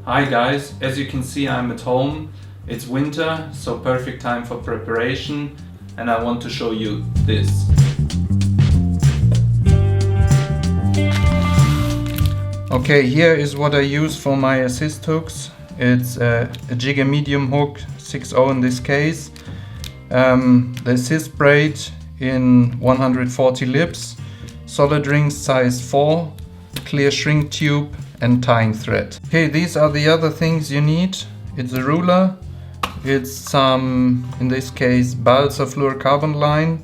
Hi guys, as you can see I'm at home. It's winter, so perfect time for preparation, and I want to show you this. Okay, here is what I use for my assist hooks. It's a Jigger Medium Hook 6.0 in this case. The assist braid in 140 lips, solid ring size 4, clear shrink tube and tying thread. Okay, these are the other things you need. It's a ruler, it's some, in this case, Balzer fluorocarbon line.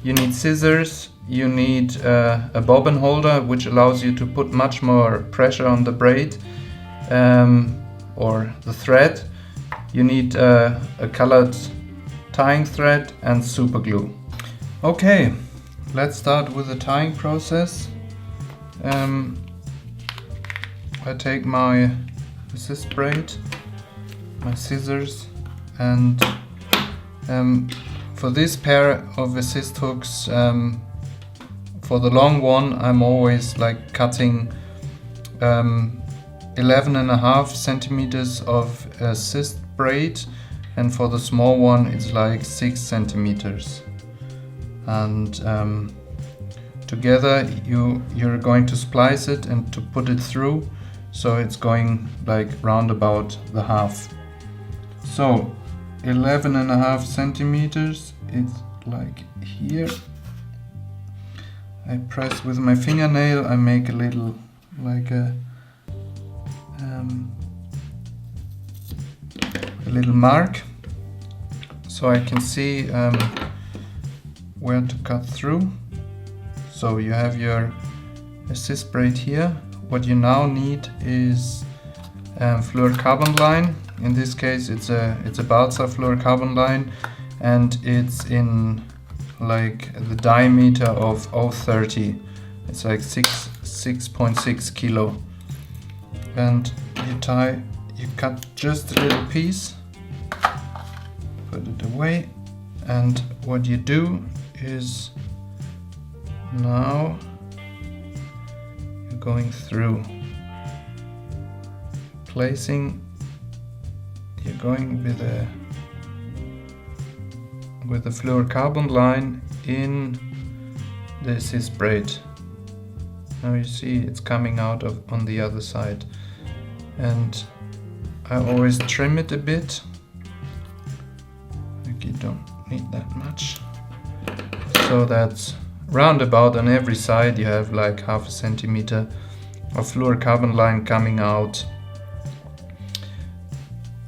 You need scissors, you need a bobbin holder which allows you to put much more pressure on the braid or the thread. You need a colored tying thread and super glue. Okay, let's start with the tying process. I take my assist braid, my scissors, and for this pair of assist hooks, for the long one I'm always like cutting 11.5 centimeters of assist braid, and for the small one it's like 6 centimeters. And together you're going to splice it and to put it through, so it's going like round about the half. So 11.5 centimeters, it's like here. I press with my fingernail, I make a little little mark so I can see where to cut through. So you have your assist braid here. What you now need is fluorocarbon line. In this case it's a Balzer fluorocarbon line, and it's in like the diameter of 0.30. It's like 6.6 kilo. And you cut just a little piece, put it away, and what you do is now you're going through, you're going with the fluorocarbon line in the assist braid. Now you see it's coming out on the other side, and I always trim it a bit, like you don't need that much, so that's roundabout on every side you have like 0.5 centimeter of fluorocarbon line coming out.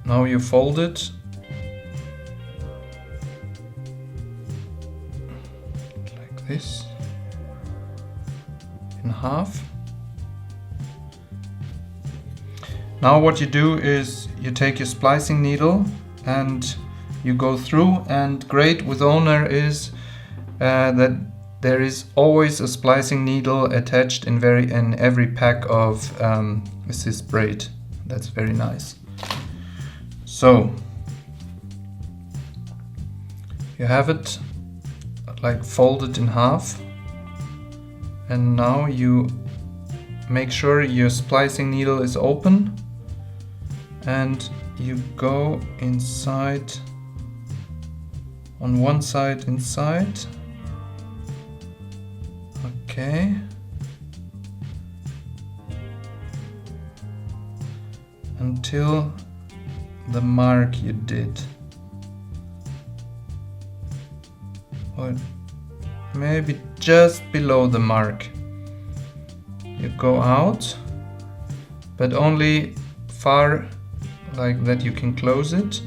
Now you fold it like this in half. Now what you do is you take your splicing needle and you go through, and great with Owner is that there is always a splicing needle attached in every pack of assist braid. That's very nice. So you have it like folded in half, and now you make sure your splicing needle is open and you go inside, on one side inside. Okay. Until the mark you did. Or maybe just below the mark. You go out, but only far like that you can close it,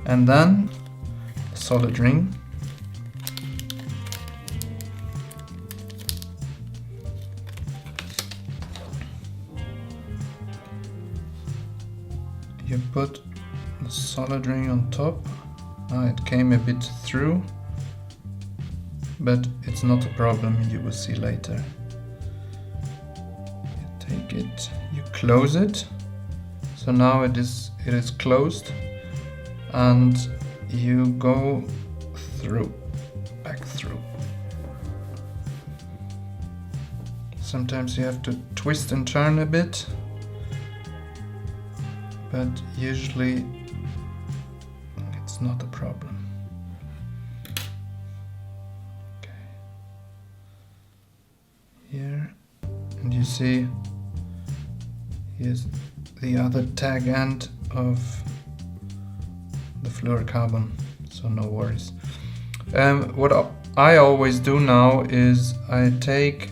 and then solid ring. You put the solid ring on top. It came a bit through, but it's not a problem, you will see later. You take it, you close it. So now it is closed, and you go through, back through. Sometimes you have to twist and turn a bit. but usually it's not a problem. Okay. Here, and you see here's the other tag end of the fluorocarbon, so no worries. What I always do now is I take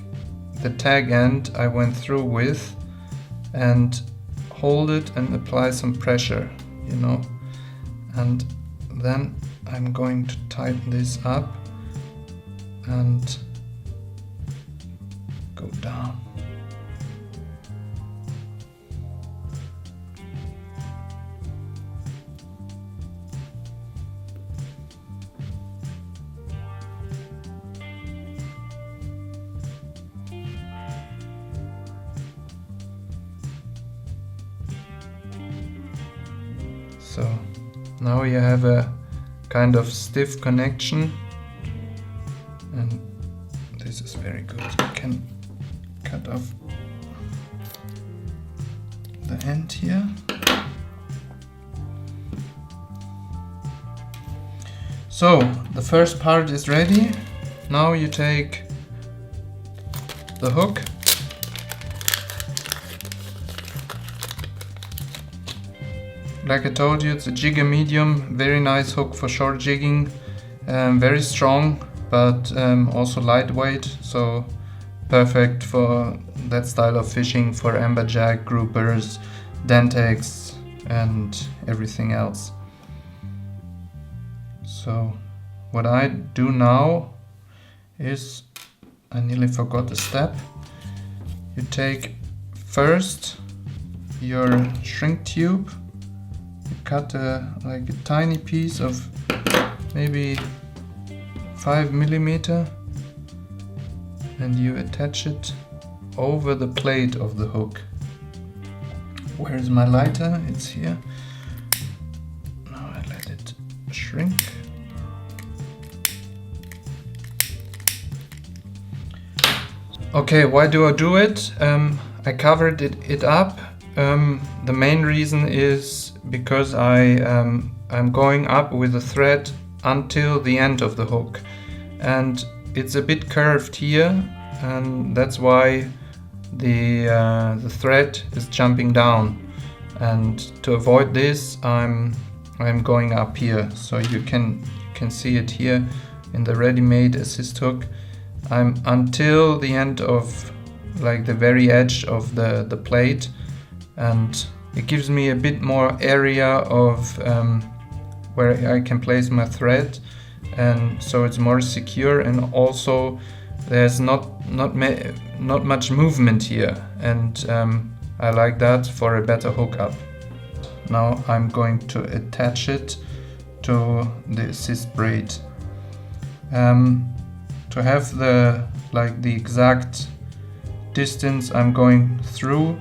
the tag end I went through with and hold it and apply some pressure, you know, and then I'm going to tighten this up and go down. So now you have a kind of stiff connection, and this is very good. You can cut off the end here. So the first part is ready. Now you take the hook, like I told you, it's a Jigger Medium, very nice hook for short jigging, very strong but also lightweight, so perfect for that style of fishing, for amberjack, groupers, dentex and everything else. So what I do now is, I nearly forgot a step. You take first your shrink tube, cut like a tiny piece of maybe 5 millimeter, and you attach it over the plate of the hook. Where is my lighter? It's here. Now I let it shrink. Okay, why do I do it? I covered it up. The main reason is because I'm going up with the thread until the end of the hook, and it's a bit curved here, and that's why the thread is jumping down. And to avoid this, I'm going up here, so you can see it here in the ready-made assist hook. I'm until the end of, like, the very edge of the plate, and it gives me a bit more area of where I can place my thread, and so it's more secure, and also there's not much movement here, and I like that for a better hookup. Now I'm going to attach it to the assist braid. To have the exact distance I'm going through,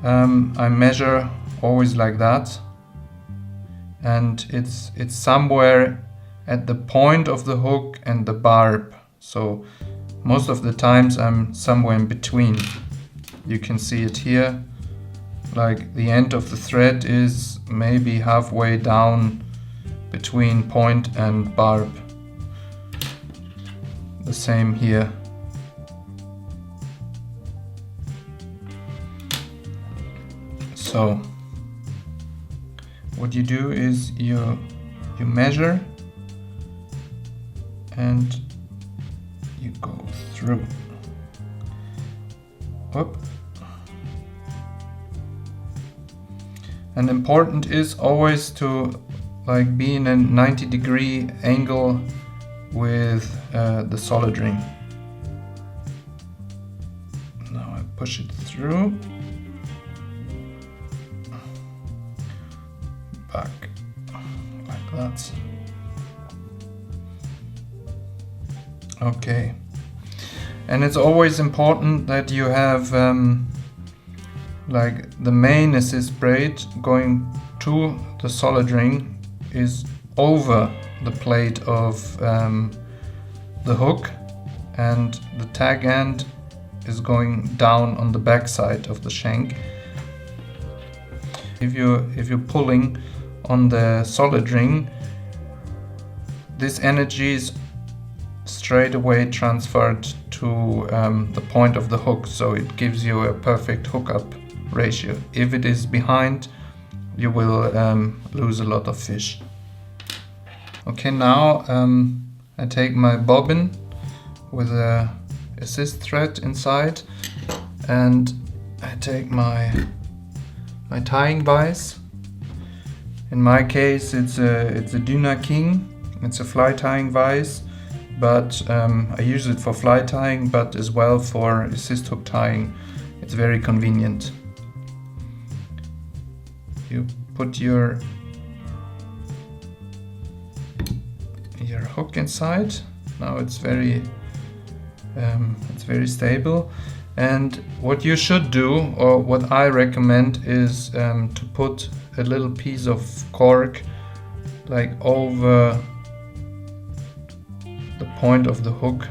I measure always like that, and it's somewhere at the point of the hook and the barb. So most of the times I'm somewhere in between. You can see it here, like the end of the thread is maybe halfway down between point and barb. The same here. So what you do is you measure and you go through. Whoop. And important is always to be in a 90-degree angle with the solid ring. Now I push it through, back, like that. Okay, and it's always important that you have the main assist braid going to the solid ring is over the plate of the hook, and the tag end is going down on the back side of the shank. If you're pulling on the solid ring, this energy is straight away transferred to the point of the hook, so it gives you a perfect hookup ratio. If it is behind, you will lose a lot of fish. Okay, now I take my bobbin with a assist thread inside, and I take my tying vise. In my case, it's a Dyna-King. It's a fly tying vise, but I use it for fly tying, but as well for assist hook tying. It's very convenient. You put your hook inside. Now it's very stable. And what you should do, or what I recommend, is to put a little piece of cork like over the point of the hook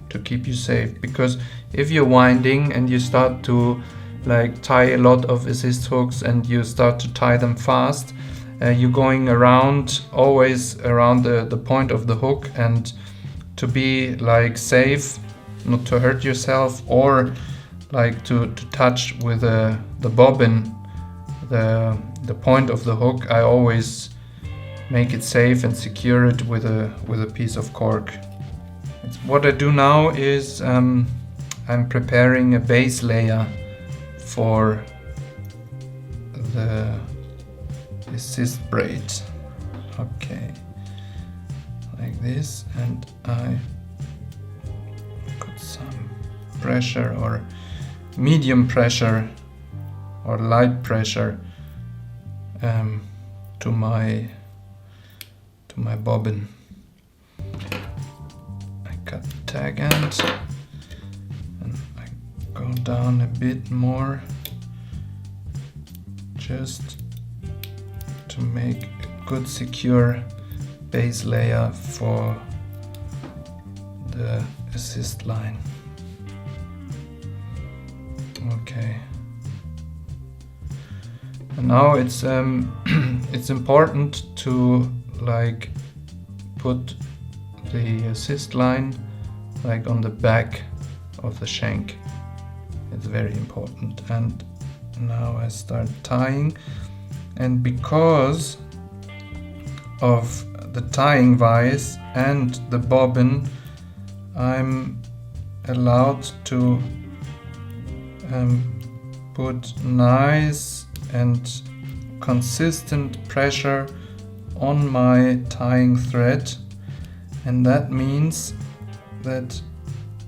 to keep you safe. Because if you're winding and you start to like tie a lot of assist hooks and you start to tie them fast, you're going always around the point of the hook, and to be like safe, not to hurt yourself, or like to touch with the bobbin the point of the hook, I always make it safe and secure it with a piece of cork. What I do now is I'm preparing a base layer for the assist braid. Okay, like this, and I put some pressure, or medium pressure or light pressure to my bobbin. I cut the tag end and I go down a bit more, just to make a good secure base layer for the assist line. Okay. And now it's important to like put the assist line like on the back of the shank. It's very important. And now I start tying, and because of the tying vise and the bobbin, I'm allowed to put nice and consistent pressure on my tying thread, and that means that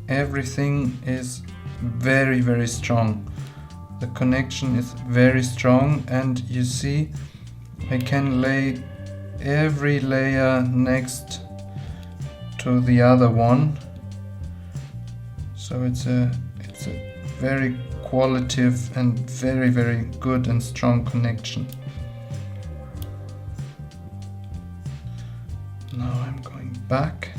everything is very, very strong. The connection is very strong, and you see I can lay every layer next to the other one, so it's a very qualitative and very, very good and strong connection. Now I'm going back.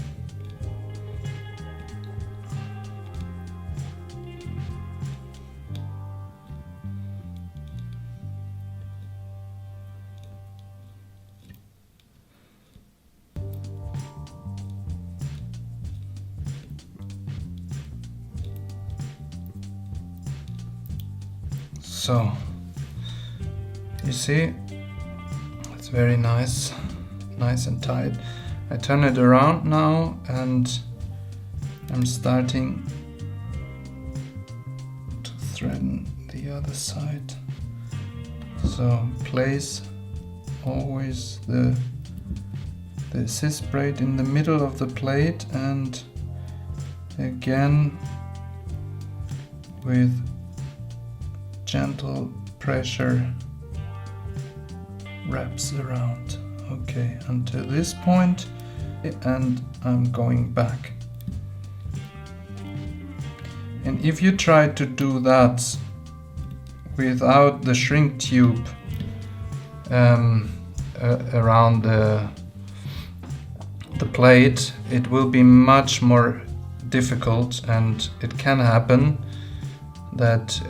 So you see, it's very nice and tight. I turn it around now, and I'm starting to thread the other side. So place always the assist braid in the middle of the plate, and again with gentle pressure wraps around. Okay, until this point, and I'm going back. And if you try to do that without the shrink tube around the plate, it will be much more difficult, and it can happen that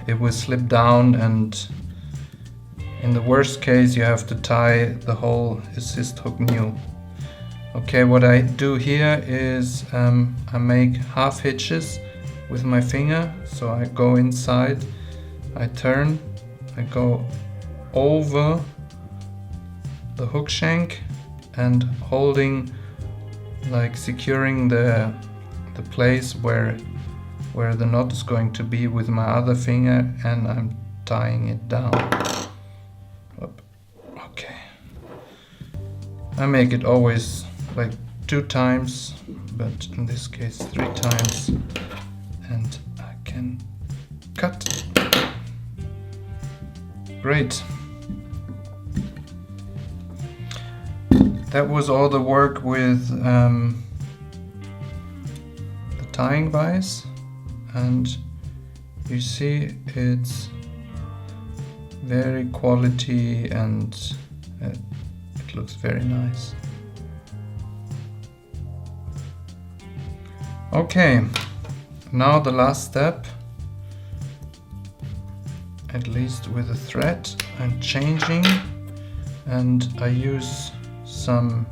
it will slip down and in the worst case you have to tie the whole assist hook new. Okay, what I do here is I make half hitches with my finger. So I go inside, I turn, I go over the hook shank and holding, like securing the place where the knot is going to be with my other finger, and I'm tying it down. Okay. I make it always like 2 times, but in this case 3 times, and I can cut. Great. That was all the work with the tying vise, and you see it's very quality and it looks very nice. Okay, now the last step, at least with the thread, I'm changing, and I use some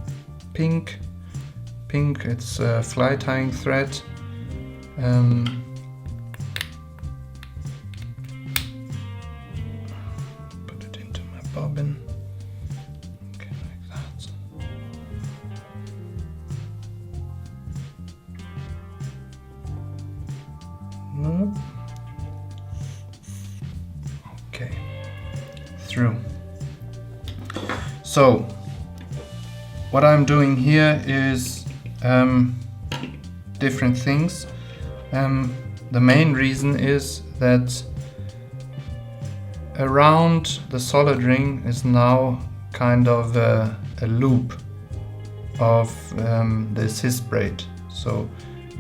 pink, it's fly tying thread. Put it into my bobbin. Okay, like that. Nope. Okay, through. So what I'm doing here is different things. The main reason is that around the solid ring is now kind of a loop of the assist braid. So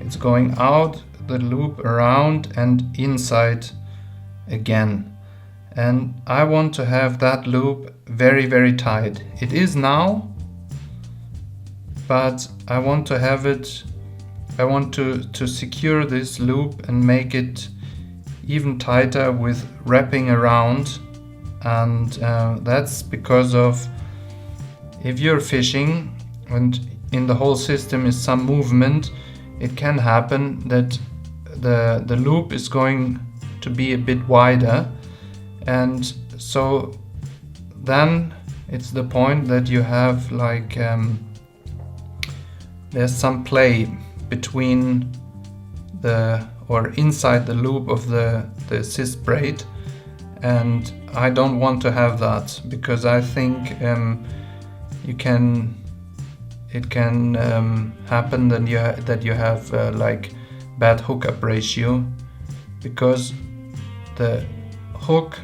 it's going out the loop, around and inside again. And I want to have that loop very, very tight. It is now, but I want to have it, I want to secure this loop and make it even tighter with wrapping around. And that's because of, if you're fishing and in the whole system is some movement, it can happen that the loop is going to be a bit wider, and so then it's the point that you have like there's some play between the, or inside the loop of the assist braid, and I don't want to have that, because I think it can happen that you have like bad hookup ratio, because the hook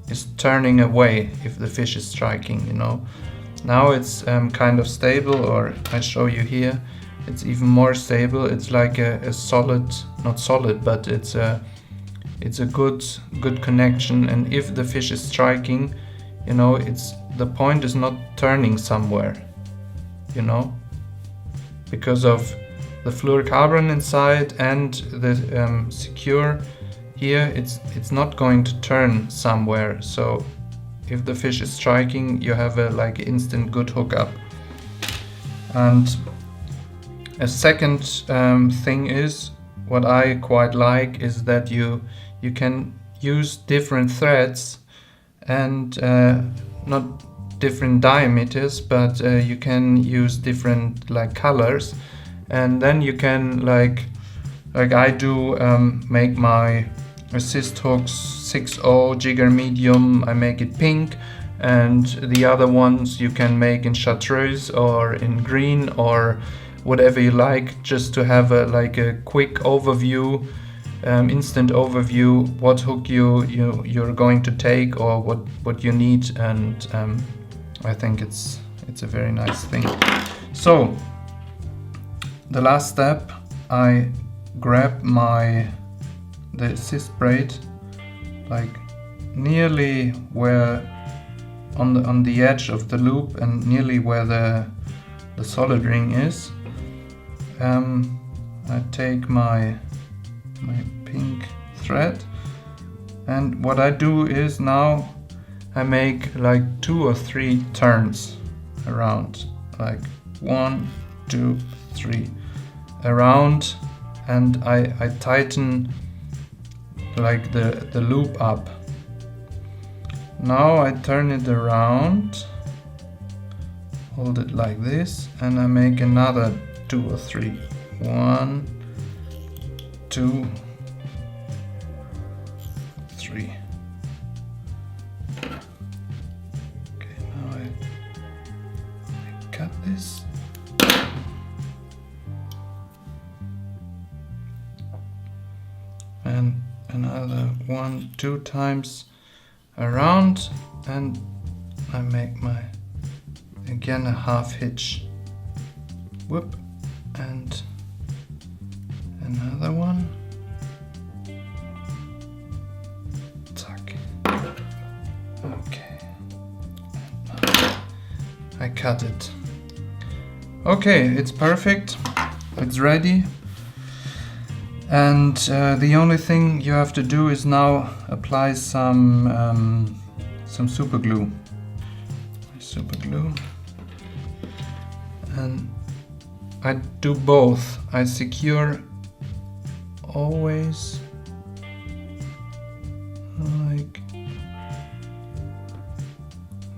is turning away if the fish is striking, you know. Now it's kind of stable, or I show you here, it's even more stable. It's like a solid, not solid, but it's a good connection. And if the fish is striking, you know, the point is not turning somewhere, you know, because of the fluorocarbon inside and the secure here, it's not going to turn somewhere. So if the fish is striking, you have a like instant good hookup. And a second thing is, what I quite like is that you can use different threads, and not different diameters, but you can use different like colors, and then you can like I do make my assist hooks 6.0 Jigger Medium, I make it pink, and the other ones you can make in chartreuse or in green or whatever you like, just to have a quick overview, instant overview, what hook you're going to take or what you need. And I think it's a very nice thing. So the last step, I grab the assist braid like nearly where on the edge of the loop and nearly where the solid ring is. I take my pink thread, and what I do is now I make like 2 or 3 turns around, like 1, 2, 3 around, and I tighten like the loop up. Now I turn it around, hold it like this, and I make another 2 or 3. 1, 2, 3. Okay, now I cut this. And another 1, 2 times around, and I make my again a half hitch. Whoop, and another one. Tuck. Okay. I cut it. Okay, it's perfect. It's ready. And the only thing you have to do is now apply some super glue. Super glue. And I do both. I secure always like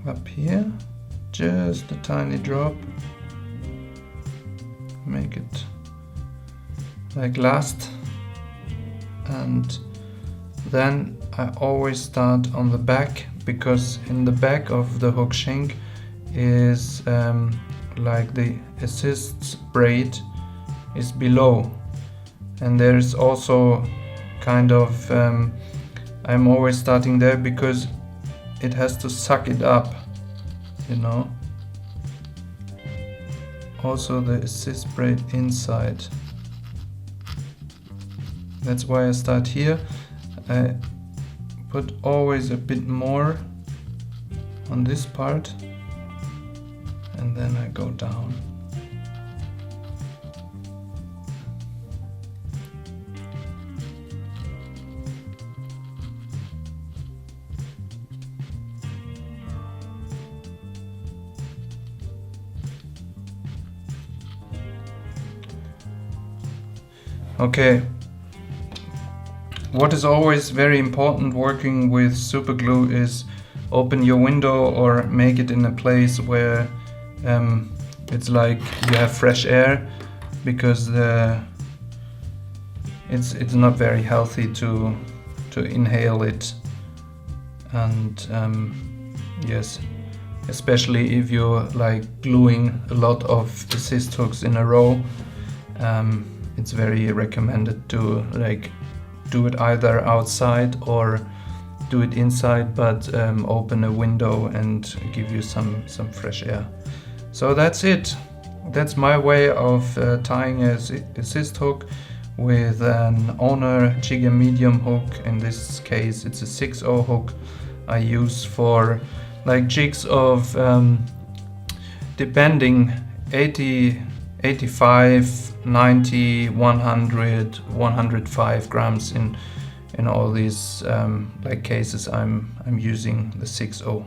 up here, just a tiny drop. Make it like last. And then I always start on the back, because in the back of the hook shank is like the assist braid is below, and there's also kind of I'm always starting there because it has to suck it up, you know. Also the assist braid inside. That's why I start here. I put always a bit more on this part, and then I go down. Okay. What is always very important working with super glue is open your window or make it in a place where it's like you have fresh air, because it's not very healthy to inhale it. And yes, especially if you're like gluing a lot of assist hooks in a row, it's very recommended to like do it either outside or do it inside, but open a window and give you some fresh air. So that's it. That's my way of tying an assist hook with an Owner Jigger Medium Hook. In this case it's a 6/0 hook I use for like jigs of depending 80, 85, 90, 100, 105 grams in all these like cases. I'm using the 6/0.